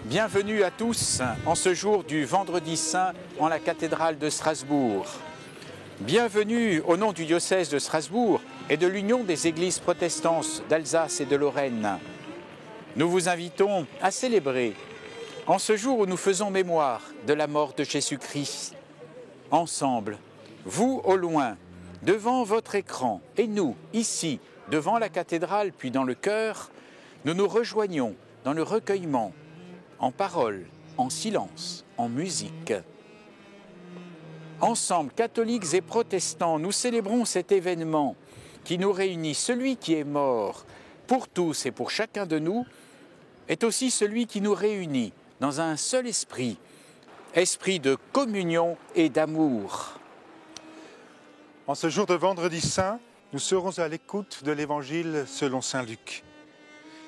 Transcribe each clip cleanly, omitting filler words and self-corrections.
Bienvenue à tous en ce jour du Vendredi Saint en la cathédrale de Strasbourg. Bienvenue au nom du diocèse de Strasbourg et de l'Union des églises protestantes d'Alsace et de Lorraine. Nous vous invitons à célébrer en ce jour où nous faisons mémoire de la mort de Jésus-Christ. Ensemble, vous au loin, devant votre écran et nous, ici, devant la cathédrale puis dans le cœur, nous nous rejoignons dans le recueillement, en parole, en silence, en musique. Ensemble, catholiques et protestants, nous célébrons cet événement qui nous réunit. Celui qui est mort pour tous et pour chacun de nous est aussi celui qui nous réunit dans un seul esprit, esprit de communion et d'amour. En ce jour de Vendredi Saint, nous serons à l'écoute de l'Évangile selon saint Luc,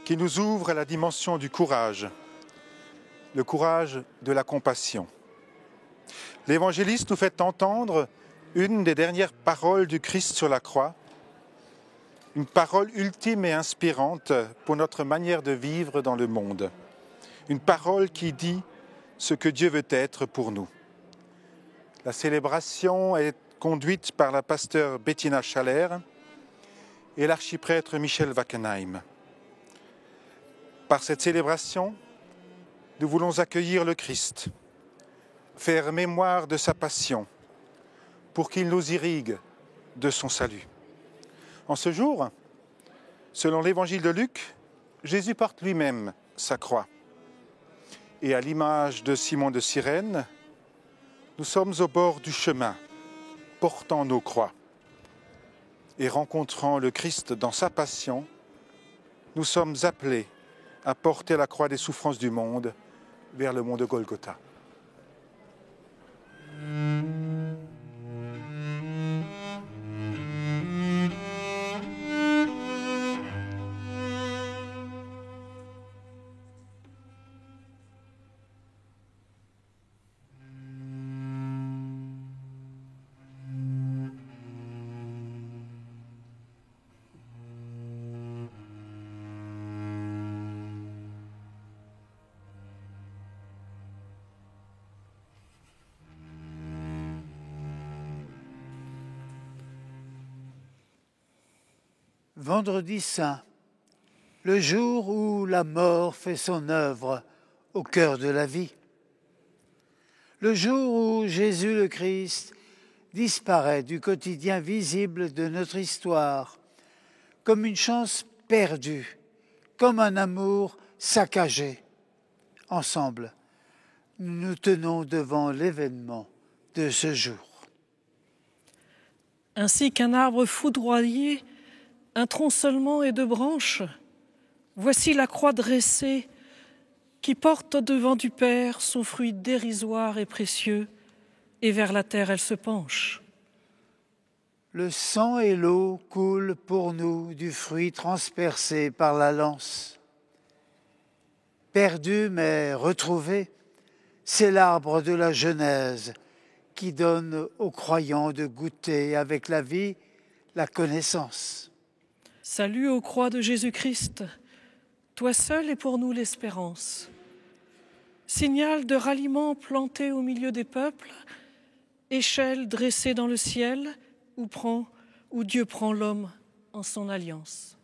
qui nous ouvre à la dimension du courage, le courage de la compassion. L'évangéliste nous fait entendre une des dernières paroles du Christ sur la croix, une parole ultime et inspirante pour notre manière de vivre dans le monde. Une parole qui dit ce que Dieu veut être pour nous. La célébration est conduite par la pasteure Bettina Schaller et l'archiprêtre Michel Wackenheim. Par cette célébration, nous voulons accueillir le Christ, faire mémoire de sa passion, pour qu'il nous irrigue de son salut. En ce jour, selon l'évangile de Luc, Jésus porte lui-même sa croix. Et à l'image de Simon de Cyrène, nous sommes au bord du chemin, portant nos croix. Et rencontrant le Christ dans sa passion, nous sommes appelés à porter la croix des souffrances du monde vers le mont de Golgotha. Vendredi Saint, le jour où la mort fait son œuvre au cœur de la vie. Le jour où Jésus le Christ disparaît du quotidien visible de notre histoire, comme une chance perdue, comme un amour saccagé. Ensemble, nous nous tenons devant l'événement de ce jour. Ainsi qu'un arbre foudroyé, un tronc seulement et deux branches, voici la croix dressée qui porte devant du Père son fruit dérisoire et précieux, et vers la terre elle se penche. Le sang et l'eau coulent pour nous du fruit transpercé par la lance. Perdu mais retrouvé, c'est l'arbre de la Genèse qui donne aux croyants de goûter avec la vie la connaissance. Salut aux croix de Jésus-Christ, toi seul est pour nous l'espérance. Signal de ralliement planté au milieu des peuples, échelle dressée dans le ciel où Dieu prend l'homme en son alliance.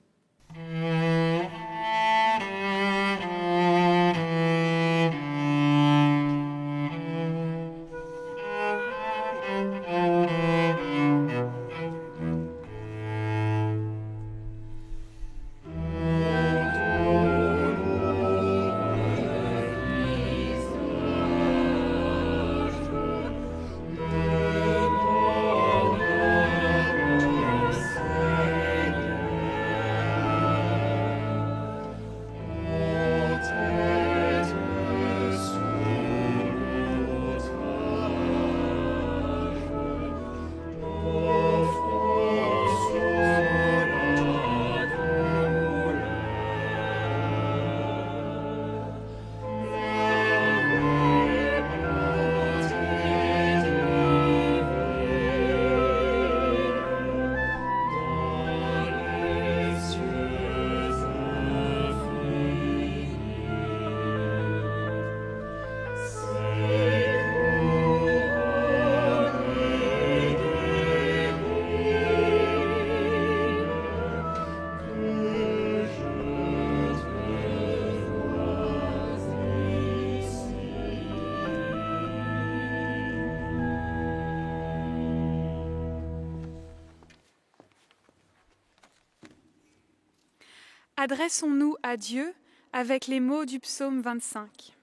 Adressons-nous à Dieu avec les mots du psaume 25.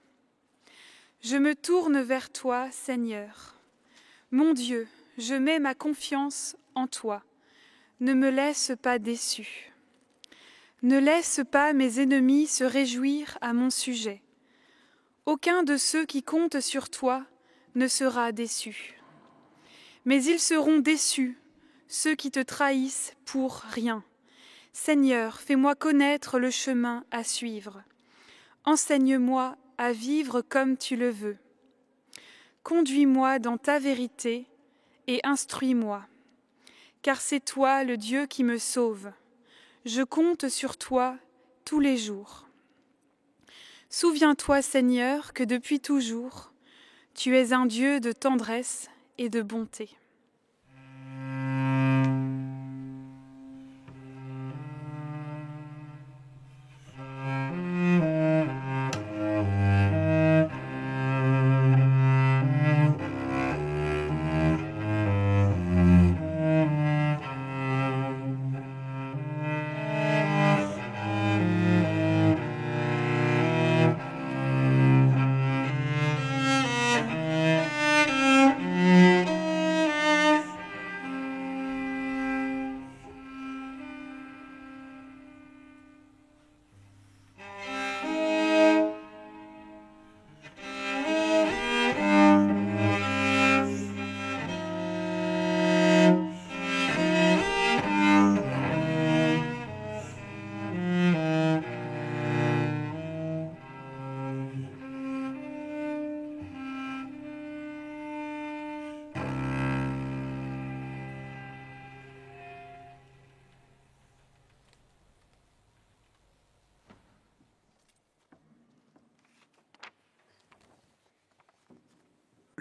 Je me tourne vers toi, Seigneur. Mon Dieu, je mets ma confiance en toi. Ne me laisse pas déçu. Ne laisse pas mes ennemis se réjouir à mon sujet. Aucun de ceux qui comptent sur toi ne sera déçu. Mais ils seront déçus, ceux qui te trahissent pour rien. Seigneur, fais-moi connaître le chemin à suivre. Enseigne-moi à vivre comme tu le veux. Conduis-moi dans ta vérité et instruis-moi. Car c'est toi le Dieu qui me sauve. Je compte sur toi tous les jours. Souviens-toi, Seigneur, que depuis toujours, tu es un Dieu de tendresse et de bonté.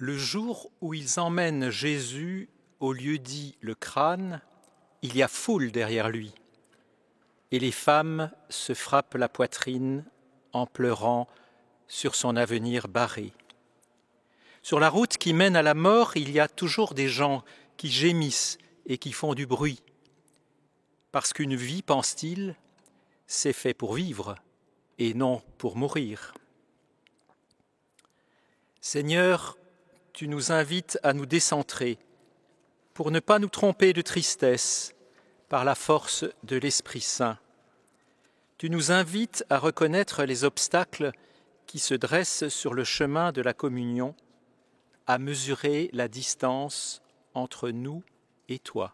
Le jour où ils emmènent Jésus au lieu dit le crâne, il y a foule derrière lui, et les femmes se frappent la poitrine en pleurant sur son avenir barré. Sur la route qui mène à la mort, il y a toujours des gens qui gémissent et qui font du bruit, parce qu'une vie, pense-t-il, c'est fait pour vivre et non pour mourir. Seigneur, tu nous invites à nous décentrer pour ne pas nous tromper de tristesse par la force de l'Esprit Saint. Tu nous invites à reconnaître les obstacles qui se dressent sur le chemin de la communion, à mesurer la distance entre nous et toi.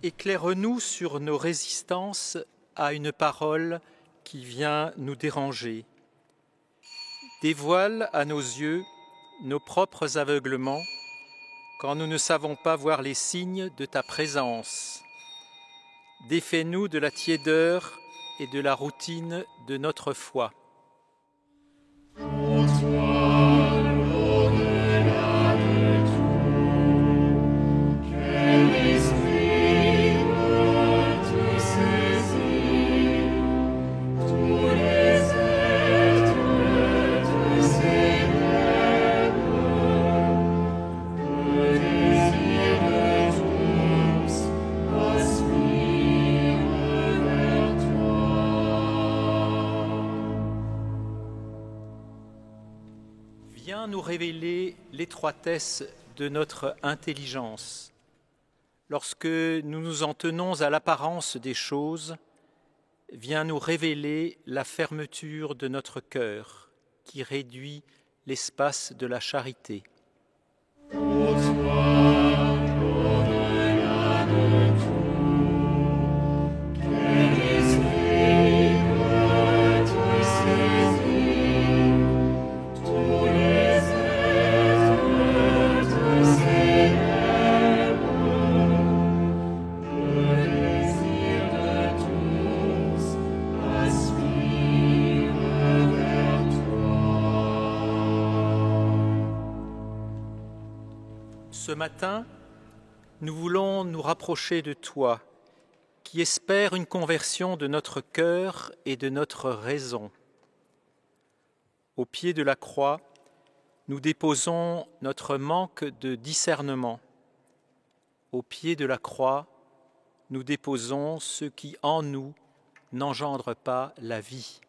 Éclaire-nous sur nos résistances à une parole qui vient nous déranger. Dévoile à nos yeux nos propres aveuglements quand nous ne savons pas voir les signes de ta présence. Défais-nous de la tiédeur et de la routine de notre foi. Viens nous révéler l'étroitesse de notre intelligence. Lorsque nous nous en tenons à l'apparence des choses, viens nous révéler la fermeture de notre cœur qui réduit l'espace de la charité. Ce matin, nous voulons nous rapprocher de toi, qui espères une conversion de notre cœur et de notre raison. Au pied de la croix, nous déposons notre manque de discernement. Au pied de la croix, nous déposons ce qui en nous n'engendre pas la vie.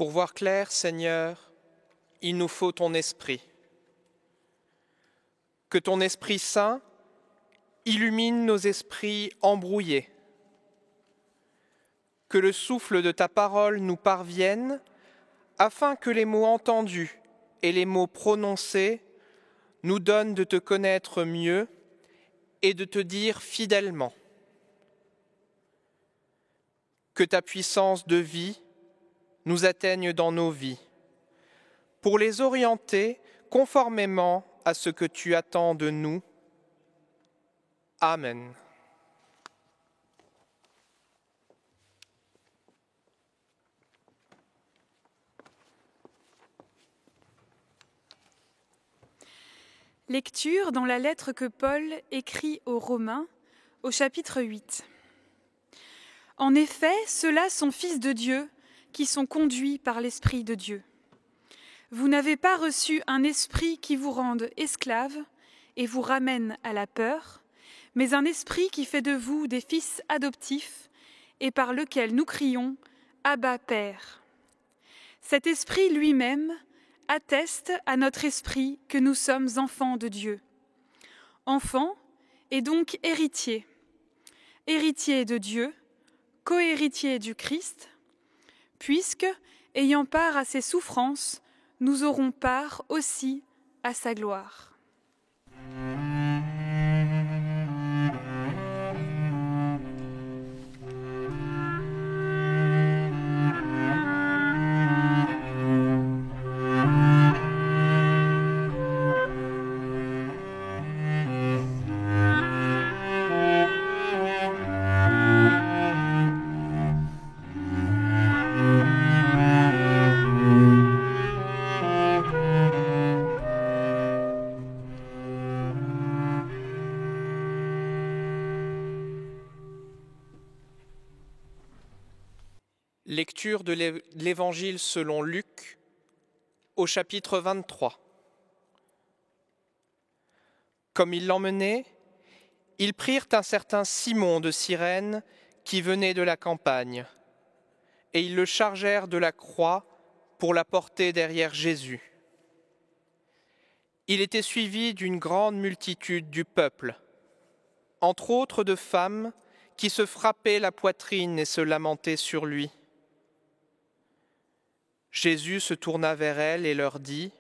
Pour voir clair, Seigneur, il nous faut ton esprit. Que ton Esprit Saint illumine nos esprits embrouillés. Que le souffle de ta parole nous parvienne, afin que les mots entendus et les mots prononcés nous donnent de te connaître mieux et de te dire fidèlement. Que ta puissance de vie nous atteigne dans nos vies, pour les orienter conformément à ce que tu attends de nous. Amen. Lecture dans la lettre que Paul écrit aux Romains, au chapitre 8. En effet, ceux-là sont fils de Dieu, qui sont conduits par l'Esprit de Dieu. Vous n'avez pas reçu un esprit qui vous rende esclaves et vous ramène à la peur, mais un esprit qui fait de vous des fils adoptifs et par lequel nous crions « Abba, Père ». Cet esprit lui-même atteste à notre esprit que nous sommes enfants de Dieu. Enfants et donc héritiers. Héritiers de Dieu, co-héritiers du Christ, puisque, ayant part à ses souffrances, nous aurons part aussi à sa gloire. Lecture de l'Évangile selon Luc, au chapitre 23. Comme ils l'emmenaient, ils prirent un certain Simon de Cyrène qui venait de la campagne, et ils le chargèrent de la croix pour la porter derrière Jésus. Il était suivi d'une grande multitude du peuple, entre autres de femmes qui se frappaient la poitrine et se lamentaient sur lui. Jésus se tourna vers elles et leur dit :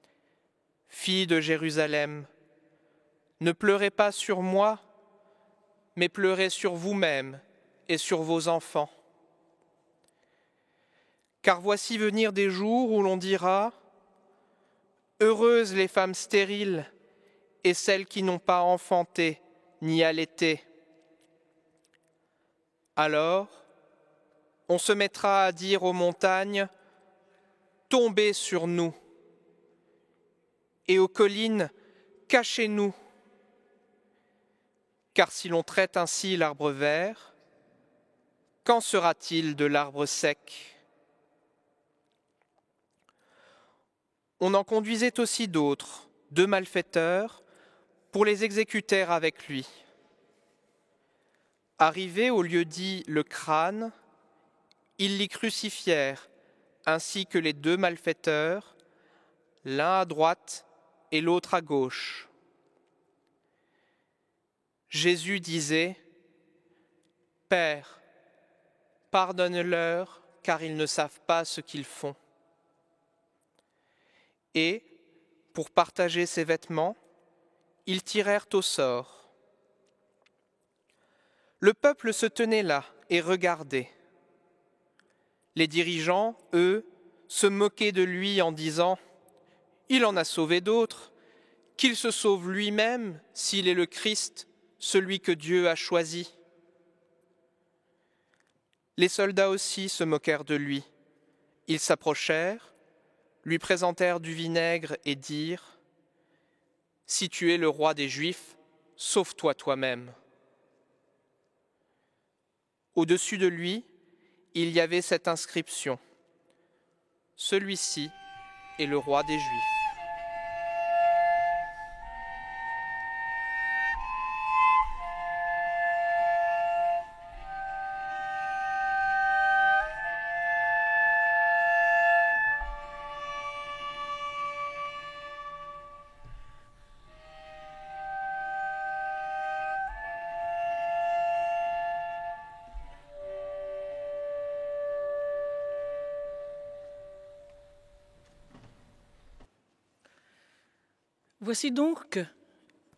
« Filles de Jérusalem, ne pleurez pas sur moi, mais pleurez sur vous-mêmes et sur vos enfants. Car voici venir des jours où l'on dira : heureuses les femmes stériles et celles qui n'ont pas enfanté ni allaité. Alors, on se mettra à dire aux montagnes : tombez sur nous, et aux collines : cachez-nous. Car si l'on traite ainsi l'arbre vert, qu'en sera-t-il de l'arbre sec ? On en conduisait aussi d'autres, 2 malfaiteurs, pour les exécuter avec lui. Arrivés au lieu dit le Crâne, ils l'y crucifièrent, ainsi que les 2 malfaiteurs, l'un à droite et l'autre à gauche. Jésus disait : « Père, pardonne-leur, car ils ne savent pas ce qu'ils font. » Et, pour partager ses vêtements, ils tirèrent au sort. Le peuple se tenait là et regardait. Les dirigeants, eux, se moquaient de lui en disant : « Il en a sauvé d'autres, qu'il se sauve lui-même s'il est le Christ, celui que Dieu a choisi. » Les soldats aussi se moquèrent de lui. Ils s'approchèrent, lui présentèrent du vinaigre et dirent : « Si tu es le roi des Juifs, sauve-toi toi-même. » Au-dessus de lui, il y avait cette inscription : « Celui-ci est le roi des Juifs. » Voici donc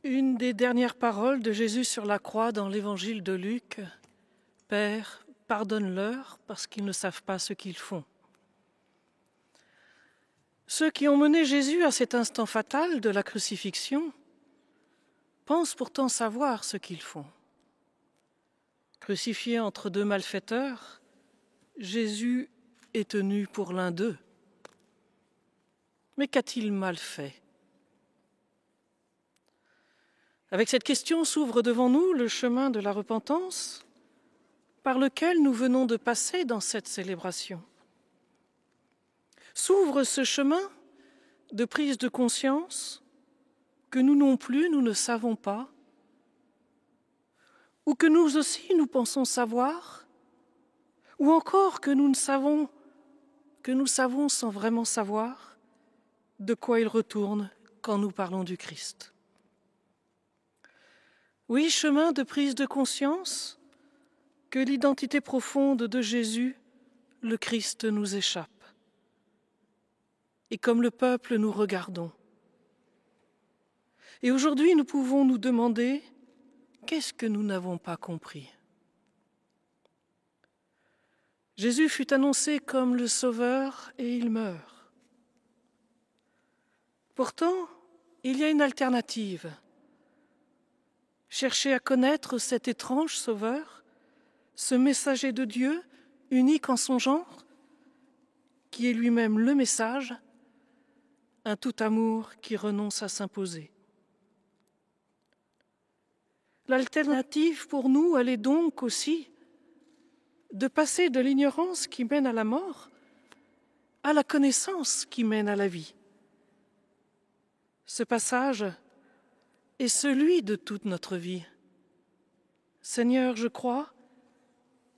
une des dernières paroles de Jésus sur la croix dans l'évangile de Luc. « Père, pardonne-leur parce qu'ils ne savent pas ce qu'ils font. » Ceux qui ont mené Jésus à cet instant fatal de la crucifixion pensent pourtant savoir ce qu'ils font. Crucifié entre 2 malfaiteurs, Jésus est tenu pour l'un d'eux. Mais qu'a-t-il mal fait ? Avec cette question s'ouvre devant nous le chemin de la repentance par lequel nous venons de passer dans cette célébration. S'ouvre ce chemin de prise de conscience que nous non plus, nous ne savons pas, ou que nous aussi, nous pensons savoir, ou encore que nous savons sans vraiment savoir de quoi il retourne quand nous parlons du Christ. Oui, chemin de prise de conscience que l'identité profonde de Jésus, le Christ, nous échappe. Et comme le peuple, nous regardons. Et aujourd'hui, nous pouvons nous demander qu'est-ce que nous n'avons pas compris. Jésus fut annoncé comme le Sauveur et il meurt. Pourtant, il y a une alternative. Chercher à connaître cet étrange Sauveur, ce messager de Dieu, unique en son genre, qui est lui-même le message, un tout amour qui renonce à s'imposer. L'alternative pour nous, elle est donc aussi de passer de l'ignorance qui mène à la mort à la connaissance qui mène à la vie. Ce passage est celui de toute notre vie. Seigneur, je crois,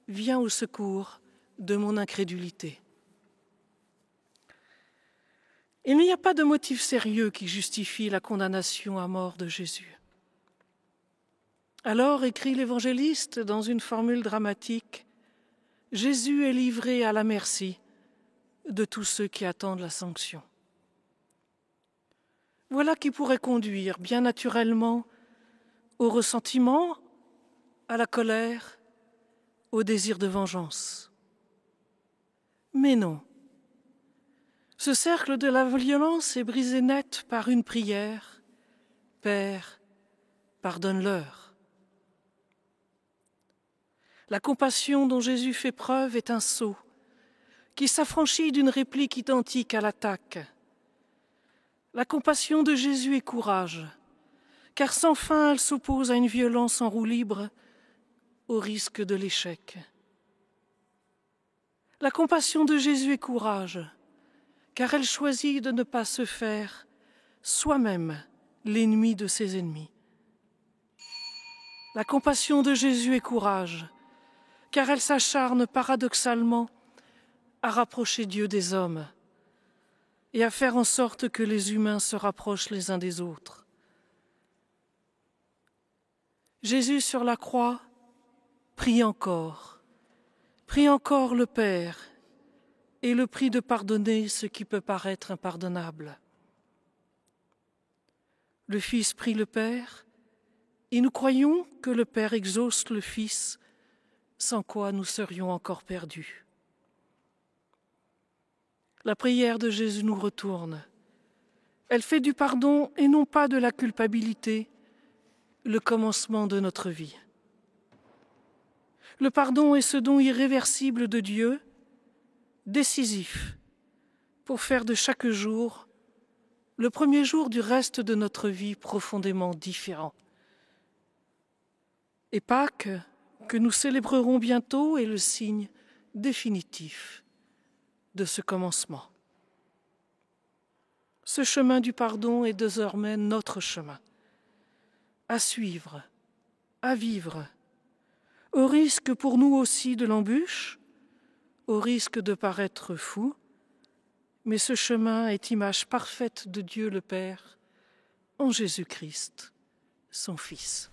viens au secours de mon incrédulité. Il n'y a pas de motif sérieux qui justifie la condamnation à mort de Jésus. Alors, écrit l'évangéliste dans une formule dramatique, Jésus est livré à la merci de tous ceux qui attendent la sanction. Voilà qui pourrait conduire bien naturellement au ressentiment, à la colère, au désir de vengeance. Mais non. Ce cercle de la violence est brisé net par une prière. Père, pardonne-leur. La compassion dont Jésus fait preuve est un sceau qui s'affranchit d'une réplique identique à l'attaque. La compassion de Jésus est courage, car sans fin elle s'oppose à une violence en roue libre, au risque de l'échec. La compassion de Jésus est courage, car elle choisit de ne pas se faire soi-même l'ennemi de ses ennemis. La compassion de Jésus est courage, car elle s'acharne paradoxalement à rapprocher Dieu des hommes et à faire en sorte que les humains se rapprochent les uns des autres. Jésus sur la croix prie encore le Père et le prie de pardonner ce qui peut paraître impardonnable. Le Fils prie le Père et nous croyons que le Père exauce le Fils, sans quoi nous serions encore perdus. La prière de Jésus nous retourne. Elle fait du pardon et non pas de la culpabilité le commencement de notre vie. Le pardon est ce don irréversible de Dieu, décisif, pour faire de chaque jour le premier jour du reste de notre vie profondément différent. Et Pâques, que nous célébrerons bientôt, est le signe définitif de ce commencement. Ce chemin du pardon est désormais notre chemin, à suivre, à vivre, au risque pour nous aussi de l'embûche, au risque de paraître fou, mais ce chemin est image parfaite de Dieu le Père en Jésus-Christ, son Fils.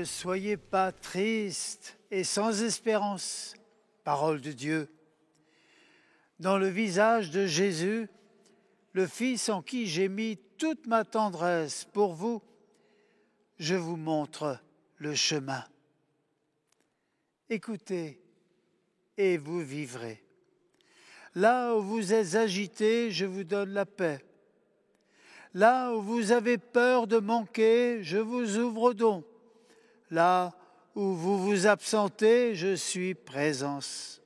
Ne soyez pas tristes et sans espérance, parole de Dieu. Dans le visage de Jésus, le Fils en qui j'ai mis toute ma tendresse pour vous, je vous montre le chemin. Écoutez et vous vivrez. Là où vous êtes agités, je vous donne la paix. Là où vous avez peur de manquer, je vous ouvre donc. Là où vous vous absentez, je suis présence.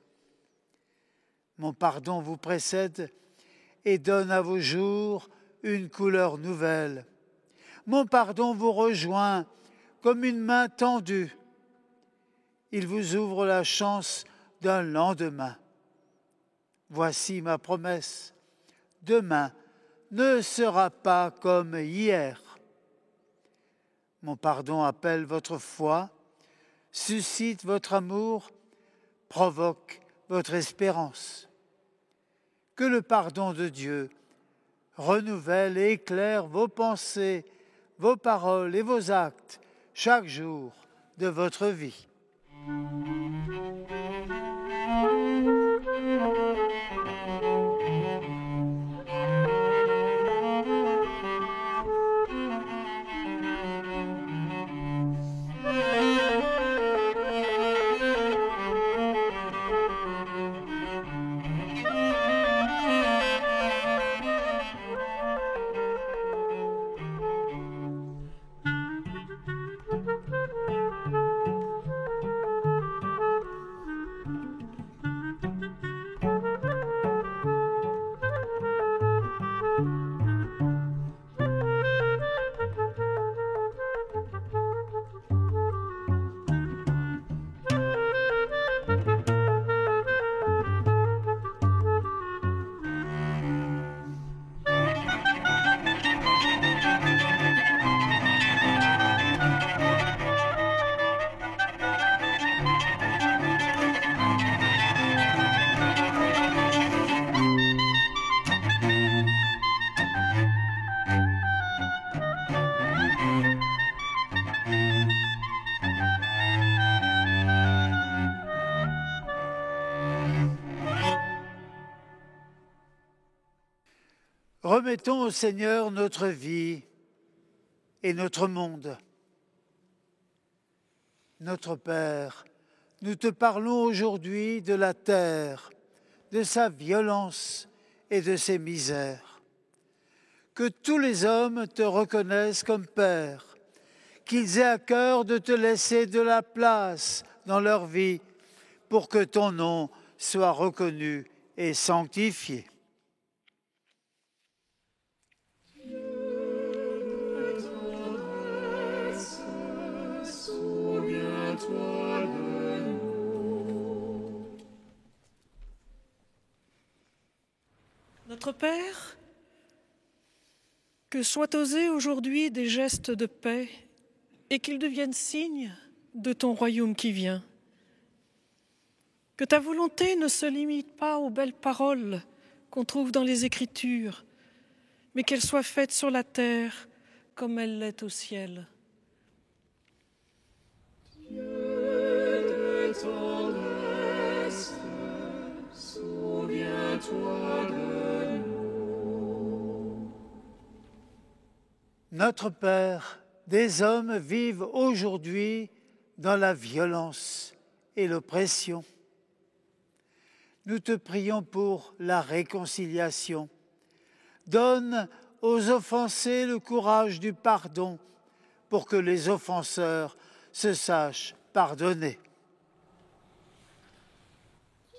Mon pardon vous précède et donne à vos jours une couleur nouvelle. Mon pardon vous rejoint comme une main tendue. Il vous ouvre la chance d'un lendemain. Voici ma promesse. Demain ne sera pas comme hier. Mon pardon appelle votre foi, suscite votre amour, provoque votre espérance. Que le pardon de Dieu renouvelle et éclaire vos pensées, vos paroles et vos actes chaque jour de votre vie. Remettons au Seigneur notre vie et notre monde. Notre Père, nous te parlons aujourd'hui de la terre, de sa violence et de ses misères. Que tous les hommes te reconnaissent comme Père, qu'ils aient à cœur de te laisser de la place dans leur vie pour que ton nom soit reconnu et sanctifié. Notre Père, que soient osés aujourd'hui des gestes de paix et qu'ils deviennent signes de ton royaume qui vient. Que ta volonté ne se limite pas aux belles paroles qu'on trouve dans les Écritures, mais qu'elle soit faite sur la terre comme elle l'est au ciel. Dieu de tendresse, souviens-toi de nous. Notre Père, des hommes vivent aujourd'hui dans la violence et l'oppression. Nous te prions pour la réconciliation. Donne aux offensés le courage du pardon pour que les offenseurs se sachent pardonner.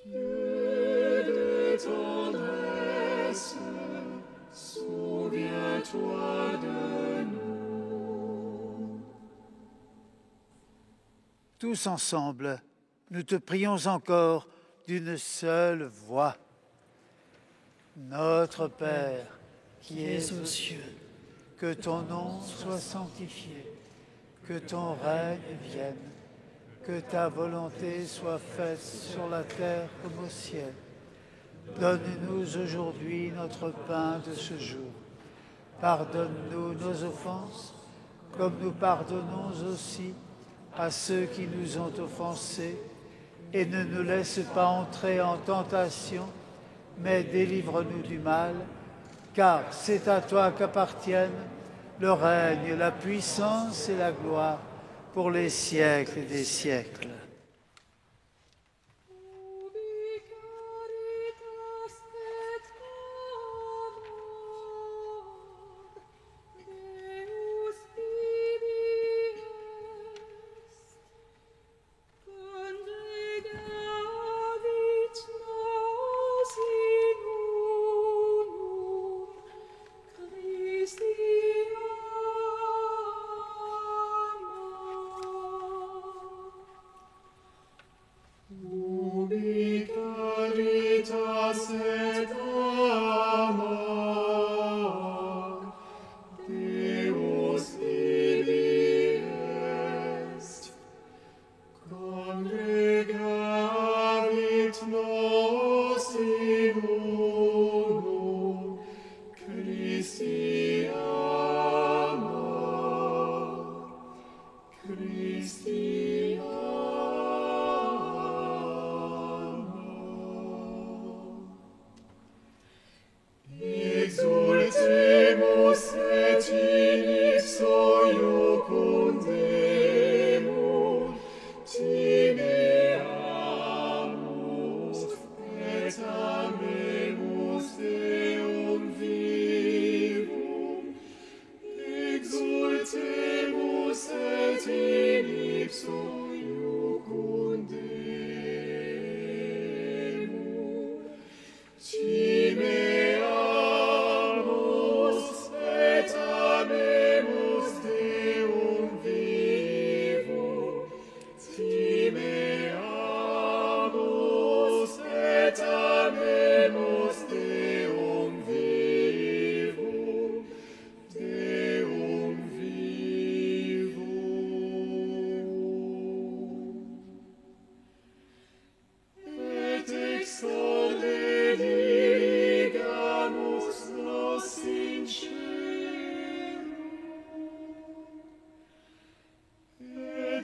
Dieu de tendresse, souviens-toi de nous. Tous ensemble, nous te prions encore d'une seule voix. Notre Père, qui es aux cieux, que ton nom soit sanctifié, que ton règne vienne, que ta volonté soit faite sur la terre comme au ciel. Donne-nous aujourd'hui notre pain de ce jour. Pardonne-nous nos offenses, comme nous pardonnons aussi à ceux qui nous ont offensés, et ne nous laisse pas entrer en tentation, mais délivre-nous du mal, car c'est à toi qu'appartiennent le règne, la puissance et la gloire pour les siècles des siècles. Ubi caritas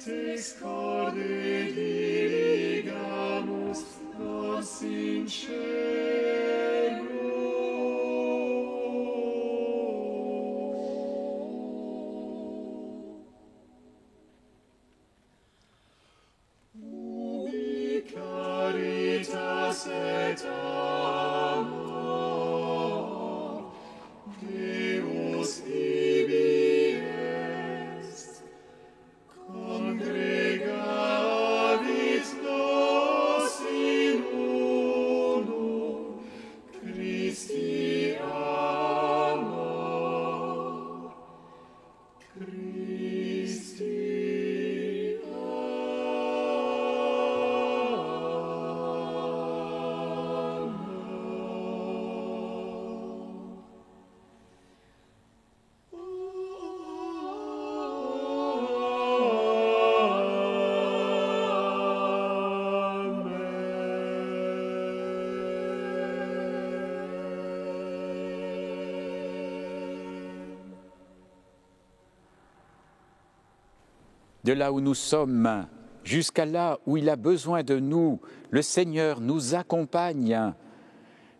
et excorde dirigamus nos in caritas et amor, Deus ibi est, congregavit nos in unum, Christi amor, Christi De là où nous sommes jusqu'à là où il a besoin de nous, le Seigneur nous accompagne.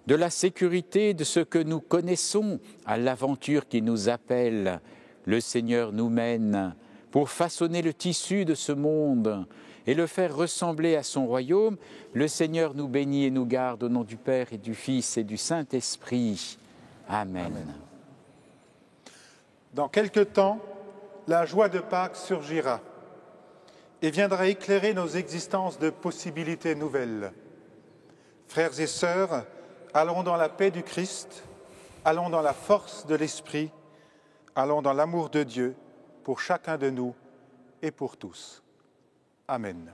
De la sécurité de ce que nous connaissons à l'aventure qui nous appelle, le Seigneur nous mène pour façonner le tissu de ce monde et le faire ressembler à son royaume. Le Seigneur nous bénit et nous garde au nom du Père et du Fils et du Saint-Esprit. Amen. Dans quelque temps, la joie de Pâques surgira et viendra éclairer nos existences de possibilités nouvelles. Frères et sœurs, allons dans la paix du Christ, allons dans la force de l'Esprit, allons dans l'amour de Dieu pour chacun de nous et pour tous. Amen.